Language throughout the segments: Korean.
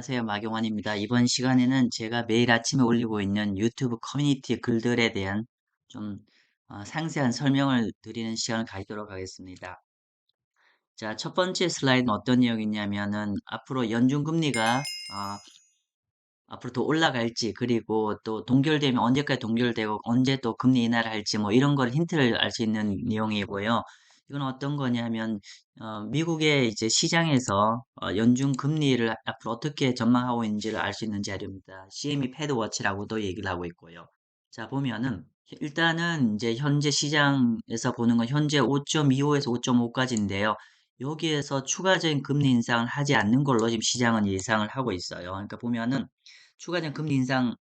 안녕하세요. 마경환입니다. 이번 시간에는 제가 매일 아침에 올리고 있는 유튜브 커뮤니티 글들에 대한 좀 상세한 설명을 드리는 시간을 가지도록 하겠습니다. 자, 첫 번째 슬라이드는 어떤 내용이냐면은 앞으로 연준금리가 앞으로 더 올라갈지, 그리고 또 동결되면 언제까지 동결되고 언제 또 금리 인하를 할지 뭐 이런 걸 힌트를 알 수 있는 내용이고요. 이건 어떤 거냐면 미국의 이제 시장에서 연준 금리를 앞으로 어떻게 전망하고 있는지를 알 수 있는 자료입니다. CME 패드워치라고도 얘기를 하고 있고요. 자, 보면은 일단은 이제 현재 시장에서 보는 건 현재 5.25에서 5.5까지인데요. 여기에서 추가적인 금리 인상을 하지 않는 걸로 지금 시장은 예상을 하고 있어요. 그러니까 보면은 추가적인 금리 인상을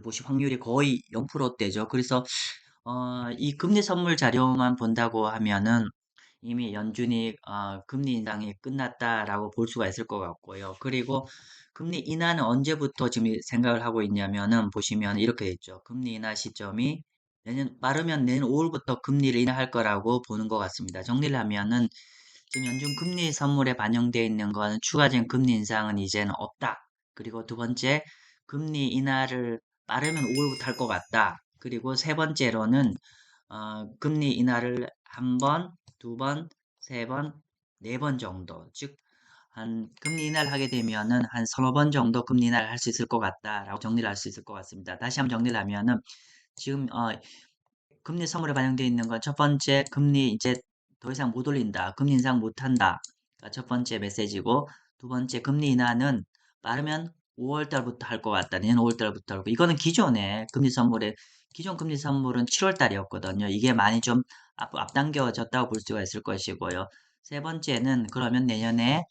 보실 확률이 거의 0%대죠. 그래서 이 금리 선물 자료만 본다고 하면은 이미 연준이 금리 인상이 끝났다라고 볼 수가 있을 것 같고요. 그리고 금리 인하는 언제부터 지금 생각을 하고 있냐면은 보시면 이렇게 돼 있죠. 금리 인하 시점이 빠르면 내년 5월부터 금리를 인하할 거라고 보는 것 같습니다. 정리를 하면은 지금 연준 금리 선물에 반영되어 있는 거는 추가적인 금리 인상은 이제는 없다. 그리고 두 번째, 금리 인하를 빠르면 5월부터 할 것 같다. 그리고 세 번째로는 금리 인하를 한 번, 두 번, 세 번, 네 번 정도. 즉, 금리 인하를 하게 되면은 한 서너 번 정도 금리 인하를 할 수 있을 것 같다라고 정리를 할 수 있을 것 같습니다. 다시 한번 정리를 하면은 지금 금리 선물에 반영되어 있는 건 첫 번째, 금리 이제 더 이상 못 올린다. 금리 인상 못 한다. 가 첫 번째 메시지고, 두 번째, 금리 인하는 빠르면 5월 달부터 할 것 같다. 내년 5월 달부터 하고. 이거는 기존에 기존 금리 선물은 7월 달이었거든요. 이게 많이 좀 앞당겨졌다고 볼 수가 있을 것이고요. 세 번째는 그러면 내년에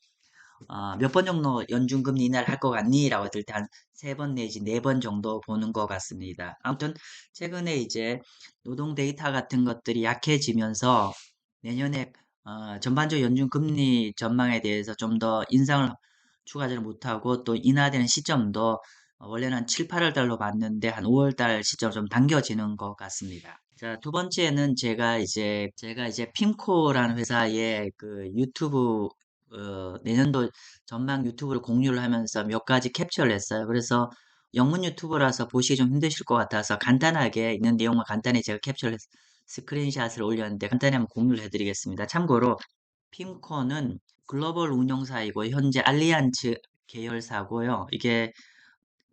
몇 번 정도 연준금리 인하를 할 것 같니? 라고 했을 때 한 세 번 내지 네 번 정도 보는 것 같습니다. 아무튼 최근에 이제 노동 데이터 같은 것들이 약해지면서 내년에 전반적 연준금리 전망에 대해서 좀 더 인상을 추가적으로 못하고 또 인하되는 시점도 원래는 한 7, 8월 달로 봤는데 한 5월 달 시점 좀 당겨지는 것 같습니다. 자, 두 번째는 제가 이제 핌코라는 회사의 그 유튜브 내년도 전망 유튜브를 공유를 하면서 몇 가지 캡처를 했어요. 그래서 영문 유튜브라서 보시기 좀 힘드실 것 같아서 간단하게 있는 내용만 간단히 제가 스크린샷을 올렸는데 간단히 한번 공유를 해드리겠습니다. 참고로 핌코는 글로벌 운용사이고 현재 알리안츠 계열사고요. 이게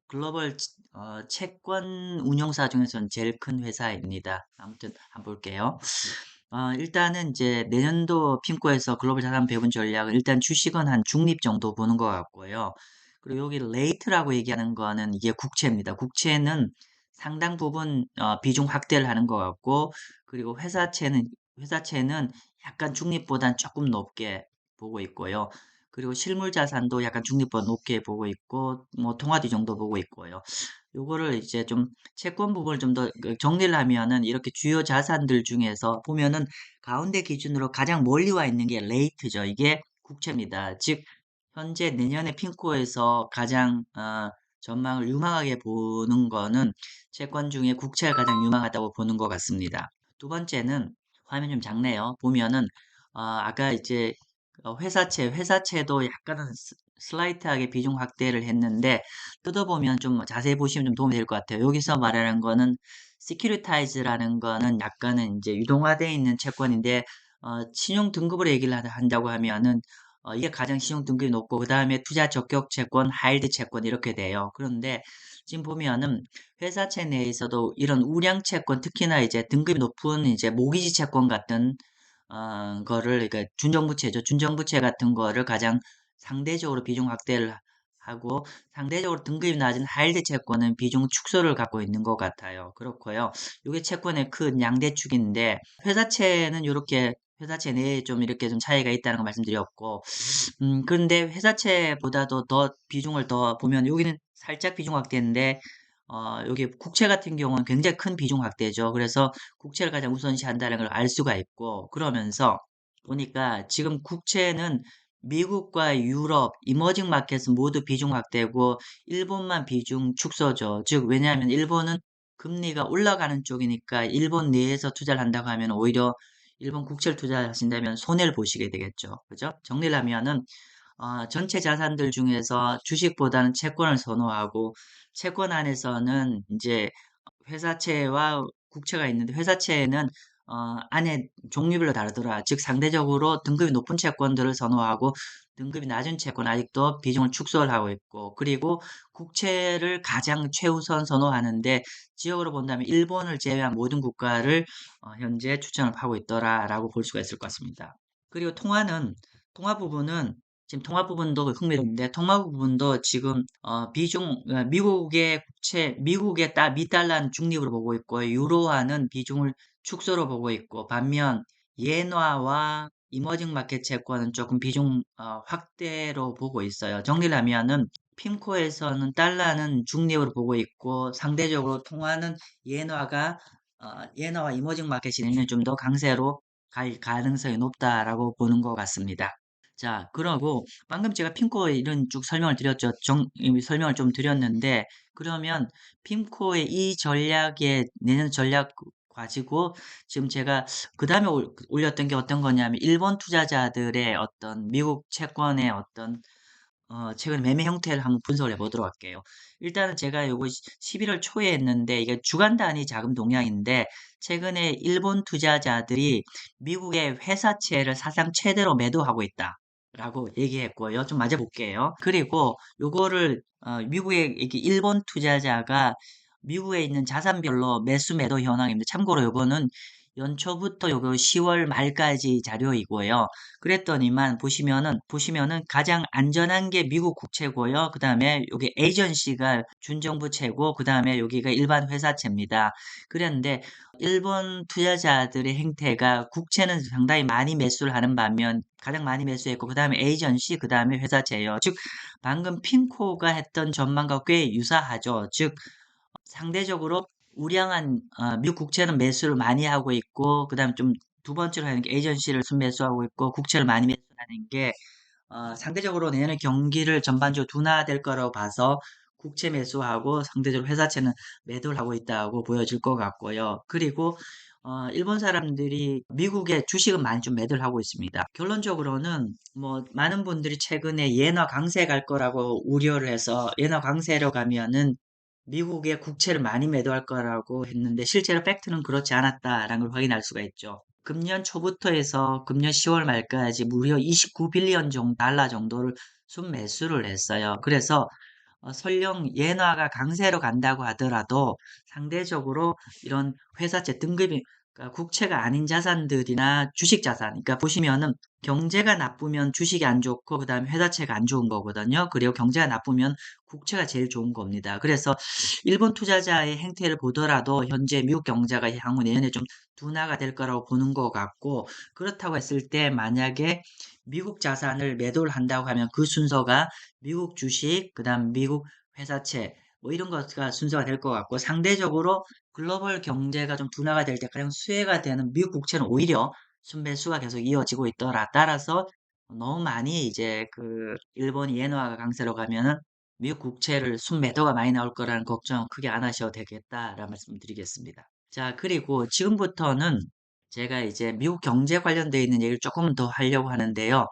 글로벌 채권 운용사 중에서는 제일 큰 회사입니다. 아무튼 한번 볼게요. 일단은 이제 내년도 핀코에서 글로벌 자산 배분 전략은 일단 주식은 한 중립 정도 보는 것 같고요. 그리고 여기 레이트라고 얘기하는 거는 이게 국채입니다. 국채는 상당 부분 비중 확대를 하는 것 같고, 그리고 회사채는 약간 중립보단 조금 높게 보고 있고요. 그리고 실물 자산도 약간 중립보다 높게 보고 있고, 뭐 통화뒤 정도 보고 있고요. 요거를 이제 좀 채권 부분을 좀 더 정리를 하면은 이렇게 주요 자산들 중에서 보면은 가운데 기준으로 가장 멀리 와 있는 게 레이트죠. 이게 국채입니다. 즉 현재 내년에 핀코에서 가장 전망을 유망하게 보는 거는 채권 중에 국채가 가장 유망하다고 보는 것 같습니다. 두 번째는 화면 좀 작네요. 보면은 아까 이제 회사채도 약간은 슬라이트하게 비중 확대를 했는데 뜯어보면 좀 자세히 보시면 좀 도움이 될 것 같아요. 여기서 말하는 거는 시큐리타이즈라는 거는 약간은 이제 유동화되어 있는 채권인데 신용 등급으로 얘기를 한다고 하면은 이게 가장 신용 등급이 높고 그 다음에 투자 적격 채권, 하이드 채권 이렇게 돼요. 그런데 지금 보면은 회사채 내에서도 이런 우량 채권, 특히나 이제 등급이 높은 이제 모기지 채권 같은 거를 그러니까 준정부채죠. 준정부채 같은 거를 가장 상대적으로 비중 확대를 하고 상대적으로 등급이 낮은 하이드 채권은 비중 축소를 갖고 있는 것 같아요. 그렇고요. 이게 채권의 큰 양대축인데 회사채는 이렇게 회사채 내에 좀 이렇게 좀 차이가 있다는 거 말씀드렸고 그런데 회사채보다도 더 비중을 더 보면 여기는 살짝 비중 확대인데 여기 국채 같은 경우는 굉장히 큰 비중 확대죠. 그래서 국채를 가장 우선시한다는 걸 알 수가 있고 그러면서 보니까 지금 국채는 미국과 유럽, 이머징 마켓은 모두 비중 확대고 일본만 비중 축소죠. 즉 왜냐하면 일본은 금리가 올라가는 쪽이니까 일본 내에서 투자를 한다고 하면 오히려 일본 국채를 투자하신다면 손해를 보시게 되겠죠. 그죠? 정리를 하면은 전체 자산들 중에서 주식보다는 채권을 선호하고 채권 안에서는 이제 회사채와 국채가 있는데 회사채는 안에 종류별로 다르더라. 즉 상대적으로 등급이 높은 채권들을 선호하고 등급이 낮은 채권 아직도 비중을 축소를 하고 있고 그리고 국채를 가장 최우선 선호하는데 지역으로 본다면 일본을 제외한 모든 국가를 현재 추천을 하고 있더라라고 볼 수가 있을 것 같습니다. 그리고 통화 부분은 지금 통화 부분도 흥미로운데 통화 부분도 지금 미국의 국채 미국의 미달러는 중립으로 보고 있고 유로화는 비중을 축소로 보고 있고 반면 예화와 이머징 마켓 채권은 조금 비중 확대로 보고 있어요. 정리를 하면은 핀코에서는 달러는 중립으로 보고 있고 상대적으로 통화는 예화가 예화와 이머징 마켓이 내년 좀 더 강세로 갈 가능성이 높다라고 보는 것 같습니다. 자, 그러고 방금 제가 핀코의 이런 쭉 설명을 드렸죠. 이미 설명을 좀 드렸는데 그러면 핀코의 이 전략에 내는 전략 가지고 지금 제가 그 다음에 올렸던 게 어떤 거냐면 일본 투자자들의 어떤 미국 채권의 어떤 최근 매매 형태를 한번 분석을 해보도록 할게요. 일단은 제가 요거 11월 초에 했는데 이게 주간 단위 자금 동향인데 최근에 일본 투자자들이 미국의 회사채를 사상 최대로 매도하고 있다. 라고 얘기했고요. 좀 맞아볼게요. 그리고 요거를 미국의 이렇게 일본 투자자가 미국에 있는 자산별로 매수 매도 현황입니다. 참고로 요거는 연초부터 요거 10월 말까지 자료이고요. 그랬더니만 보시면은 가장 안전한 게 미국 국채고요. 그 다음에 여기 에이전시가 준정부채고 그 다음에 여기가 일반 회사채입니다. 그런데 일본 투자자들의 행태가 국채는 상당히 많이 매수를 하는 반면 가장 많이 매수했고 그 다음에 에이전시 그 다음에 회사채예요. 즉 방금 핀코가 했던 전망과 꽤 유사하죠. 즉 상대적으로 우량한 미국 국채는 매수를 많이 하고 있고 그다음에 좀 두 번째로 하는 게 에이전시를 순매수하고 있고 국채를 많이 매수하는 게 상대적으로 내년에 경기를 전반적으로 둔화될 거라고 봐서 국채 매수하고 상대적으로 회사채는 매도를 하고 있다고 보여질 것 같고요. 그리고 일본 사람들이 미국의 주식은 많이 좀 매도를 하고 있습니다. 결론적으로는 뭐 많은 분들이 최근에 예나 강세 갈 거라고 우려를 해서 예나 강세로 가면은 미국의 국채를 많이 매도할 거라고 했는데 실제로 팩트는 그렇지 않았다라는 걸 확인할 수가 있죠. 금년 초부터 해서 금년 10월 말까지 무려 29빌리언 달러 정도를 순매수를 했어요. 그래서 설령 엔화가 강세로 간다고 하더라도 상대적으로 이런 회사채 등급이 그러니까 국채가 아닌 자산들이나 주식 자산 그러니까 보시면은 경제가 나쁘면 주식이 안 좋고 그다음에 회사채가 안 좋은 거거든요. 그리고 경제가 나쁘면 국채가 제일 좋은 겁니다. 그래서 일본 투자자의 행태를 보더라도 현재 미국 경제가 향후 내년에 좀 둔화가 될 거라고 보는 것 같고 그렇다고 했을 때 만약에 미국 자산을 매도를 한다고 하면 그 순서가 미국 주식, 그다음 미국 회사채 뭐 이런 거가 순서가 될 것 같고 상대적으로 글로벌 경제가 좀 둔화가 될 때 가장 수혜가 되는 미국 국채는 오히려 순매수가 계속 이어지고 있더라. 따라서 너무 많이 이제 그 일본이 엔화가 강세로 가면은 미국 국채를 순매도가 많이 나올 거라는 걱정 크게 안 하셔도 되겠다라는 말씀 드리겠습니다. 자, 그리고 지금부터는 제가 이제 미국 경제 관련되어 있는 얘기를 조금 더 하려고 하는데요.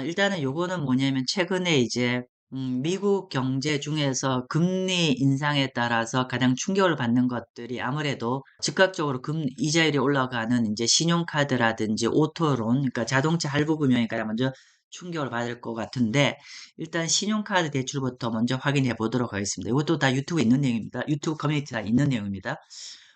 일단은 요거는 뭐냐면 최근에 이제 미국 경제 중에서 금리 인상에 따라서 가장 충격을 받는 것들이 아무래도 즉각적으로 이자율이 올라가는 이제 신용카드라든지 오토론, 그러니까 자동차 할부 금융에 가장 먼저 충격을 받을 것 같은데 일단 신용카드 대출부터 먼저 확인해 보도록 하겠습니다. 이것도 다 유튜브에 있는 내용입니다. 유튜브 커뮤니티 다 있는 내용입니다.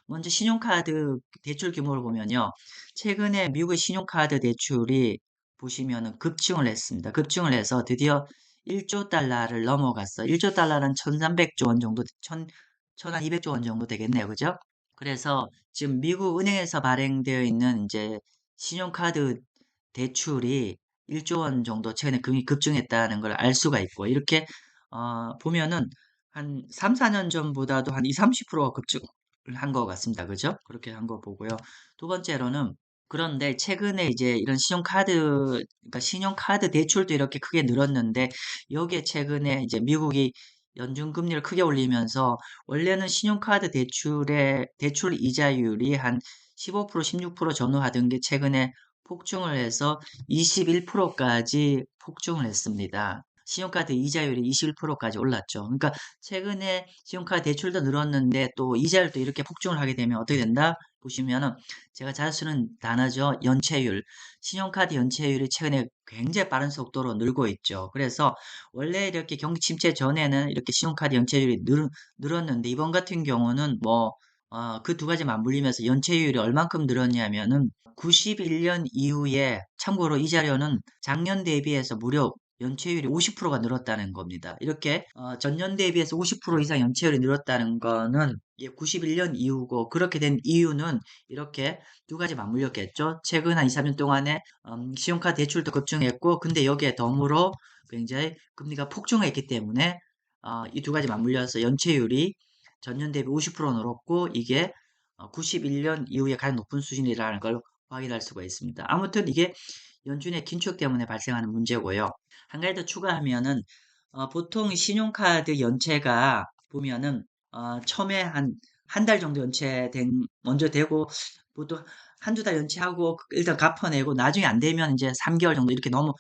먼저 신용카드 대출 규모를 보면요. 최근에 미국의 신용카드 대출이 보시면은 급증을 했습니다. 급증을 해서 드디어 1조 달러를 넘어갔어. 1조 달러는 1,300조 원 정도, 1,200조 원 정도 되겠네요. 그죠? 그래서 지금 미국 은행에서 발행되어 있는 이제 신용카드 대출이 1조 원 정도 최근에 금리 급증했다는 걸 알 수가 있고, 이렇게, 보면은 한 3, 4년 전보다도 한 2, 30% 급증을 한 것 같습니다. 그죠? 그렇게 한 거 보고요. 두 번째로는 그런데 최근에 이제 이런 그러니까 신용카드 대출도 이렇게 크게 늘었는데 여기에 최근에 이제 미국이 연준 금리를 크게 올리면서 원래는 신용카드 대출 이자율이 한 15%, 16% 전후하던 게 최근에 폭증을 해서 21%까지 폭증을 했습니다. 신용카드 이자율이 21%까지 올랐죠. 그러니까 최근에 신용카드 대출도 늘었는데 또 이자율도 이렇게 폭증을 하게 되면 어떻게 된다? 보시면은 제가 자주 쓰는 단어죠. 연체율. 신용카드 연체율이 최근에 굉장히 빠른 속도로 늘고 있죠. 그래서 원래 이렇게 경기 침체 전에는 이렇게 신용카드 연체율이 늘었는데 이번 같은 경우는 뭐 그 두 가지 맞물리면서 연체율이 얼만큼 늘었냐면은 91년 이후에 참고로 이 자료는 작년 대비해서 무려 연체율이 50%가 늘었다는 겁니다. 이렇게 전년 대비해서 50% 이상 연체율이 늘었다는 거는 91년 이후고 그렇게 된 이유는 이렇게 두 가지 맞물렸겠죠. 최근 한 2, 3년 동안에 신용카드 대출도 급증했고 근데 여기에 덤으로 굉장히 금리가 폭증했기 때문에 이 두 가지 맞물려서 연체율이 전년 대비 50% 늘었고 이게 91년 이후에 가장 높은 수준이라는 걸 확인할 수가 있습니다. 아무튼 이게 연준의 긴축 때문에 발생하는 문제고요. 한 가지 더 추가하면은 보통 신용카드 연체가 보면은 처음에 한 달 정도 먼저 되고 보통 한두 달 연체하고 일단 갚아내고 나중에 안 되면 이제 3개월 정도 이렇게 너무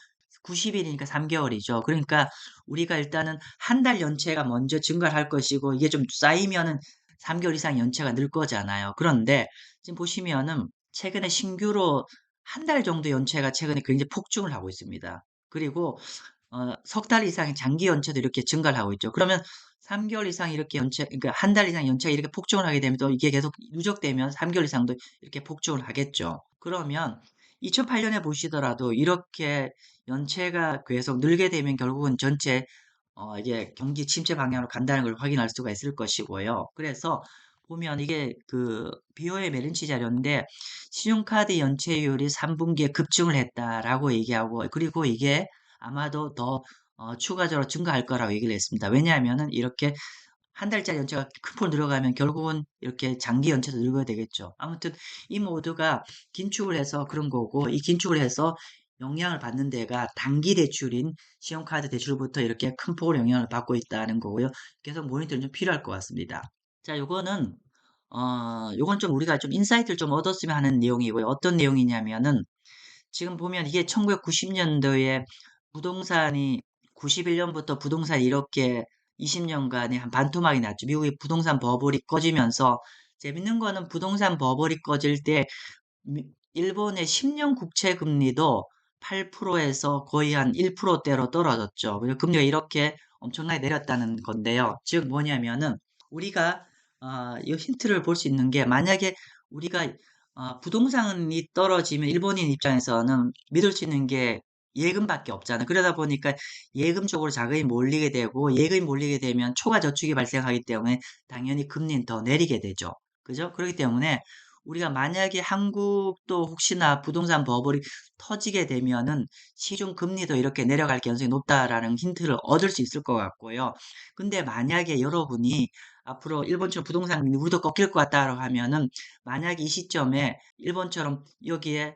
90일이니까 3개월이죠. 그러니까 우리가 일단은 한 달 연체가 먼저 증가를 할 것이고 이게 좀 쌓이면은 3개월 이상 연체가 늘 거잖아요. 그런데 지금 보시면은 최근에 신규로 한 달 정도 연체가 최근에 굉장히 폭증을 하고 있습니다. 그리고 석 달 이상의 장기 연체도 이렇게 증가를 하고 있죠. 그러면 3개월 이상 이렇게 그러니까 한 달 이상 연체가 이렇게 폭증을 하게 되면 또 이게 계속 누적되면 3개월 이상도 이렇게 폭증을 하겠죠. 그러면 2008년에 보시더라도 이렇게 연체가 계속 늘게 되면 결국은 전체 이게 경기 침체 방향으로 간다는 걸 확인할 수가 있을 것이고요. 그래서 보면 이게 그 BO의 메린치 자료인데 신용카드 연체율이 3분기에 급증을 했다라고 얘기하고 그리고 이게 아마도 더 추가적으로 증가할 거라고 얘기를 했습니다. 왜냐하면은 이렇게 한 달짜리 연체가 큰 폭으로 들어가면 결국은 이렇게 장기 연체도 늘어야 되겠죠. 아무튼 이 모두가 긴축을 해서 그런 거고 이 긴축을 해서 영향을 받는 데가 단기 대출인 신용카드 대출부터 이렇게 큰 폭으로 영향을 받고 있다는 거고요. 계속 모니터링 좀 필요할 것 같습니다. 자, 요건 좀 우리가 좀 인사이트를 좀 얻었으면 하는 내용이고요. 어떤 내용이냐면은 지금 보면 이게 1990년도에 부동산이 91년부터 부동산이 이렇게 20년간에 한 반토막이 났죠. 미국의 부동산 버블이 꺼지면서 재밌는 거는 부동산 버블이 꺼질 때 일본의 10년 국채 금리도 8%에서 거의 한 1%대로 떨어졌죠. 그리고 금리가 이렇게 엄청나게 내렸다는 건데요. 즉 뭐냐면은 우리가 이 힌트를 볼 수 있는 게 만약에 우리가 부동산이 떨어지면 일본인 입장에서는 믿을 수 있는 게 예금밖에 없잖아요. 그러다 보니까 예금 쪽으로 자금이 몰리게 되고 예금이 몰리게 되면 초과 저축이 발생하기 때문에 당연히 금리는 더 내리게 되죠. 그죠? 그렇기 때문에 우리가 만약에 한국도 혹시나 부동산 버블이 터지게 되면은 시중 금리도 이렇게 내려갈 가능성이 높다라는 힌트를 얻을 수 있을 것 같고요. 근데 만약에 여러분이 앞으로 일본처럼 부동산 우리도 꺾일 것 같다라고 하면은 만약에 이 시점에 일본처럼 여기에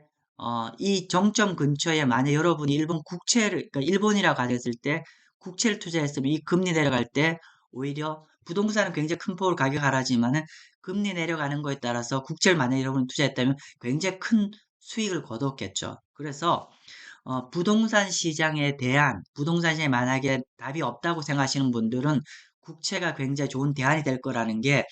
이 정점 근처에 만약 여러분이 일본 국채를 그러니까 일본이라고 가졌을 때 국채를 투자했으면 이 금리 내려갈 때 오히려 부동산은 굉장히 큰 폭으로 가격 하락하지만은 금리 내려가는 거에 따라서 국채를 만약에 여러분이 투자했다면 굉장히 큰 수익을 거뒀겠죠. 그래서 부동산 시장에 대한 부동산 시장에 만약에 답이 없다고 생각하시는 분들은 국채가 굉장히 좋은 대안이 될 거라는 게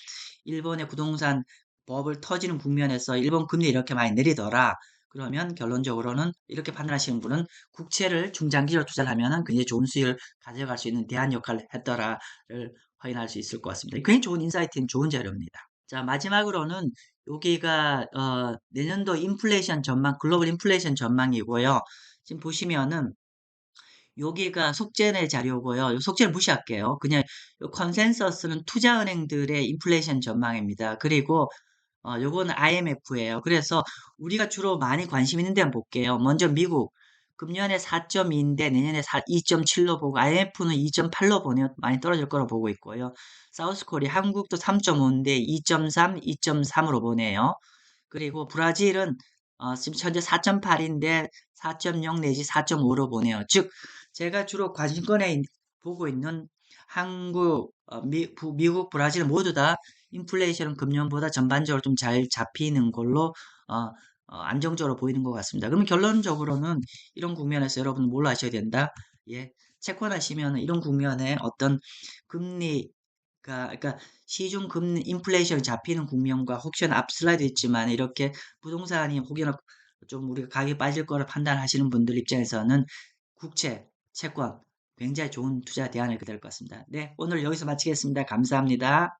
일본의 부동산 버블 터지는 국면에서 일본 금리 이렇게 많이 내리더라. 그러면 결론적으로는 이렇게 판단하시는 분은 국채를 중장기로 투자를 하면은 굉장히 좋은 수익을 가져갈 수 있는 대안 역할을 했더라를 확인할 수 있을 것 같습니다. 굉장히 좋은 인사이트인 좋은 자료입니다. 자, 마지막으로는 여기가 내년도 인플레이션 전망, 글로벌 인플레이션 전망이고요. 지금 보시면은 여기가 속전의 자료고요. 요 속전을 무시할게요. 그냥 요 컨센서스는 투자은행들의 인플레이션 전망입니다. 그리고 요거는 IMF예요. 그래서 우리가 주로 많이 관심 있는 데 한번 볼게요. 먼저 미국 금년에 4.2인데 내년에 2.7로 보고 IMF는 2.8로 보네요. 많이 떨어질 거로 보고 있고요. 사우스코리아 한국도 3.5인데 2.3, 2.3으로 보네요. 그리고 브라질은 지금 현재 4.8인데 4.0 내지 4.5로 보네요. 즉 제가 주로 관심권에 보고 있는 한국, 미국, 브라질 모두 다 인플레이션은 금년보다 전반적으로 좀 잘 잡히는 걸로 안정적으로 보이는 것 같습니다. 그러면 결론적으로는 이런 국면에서 여러분은 뭘 하셔야 된다? 예, 채권하시면 이런 국면에 어떤 금리가, 그러니까 시중 금리, 인플레이션이 잡히는 국면과 혹시나 앞 슬라이드 있지만 이렇게 부동산이 혹여나 좀 우리가 가격이 빠질 거를 판단하시는 분들 입장에서는 국채, 채권 굉장히 좋은 투자 대안이 될 것 같습니다. 네, 오늘 여기서 마치겠습니다. 감사합니다.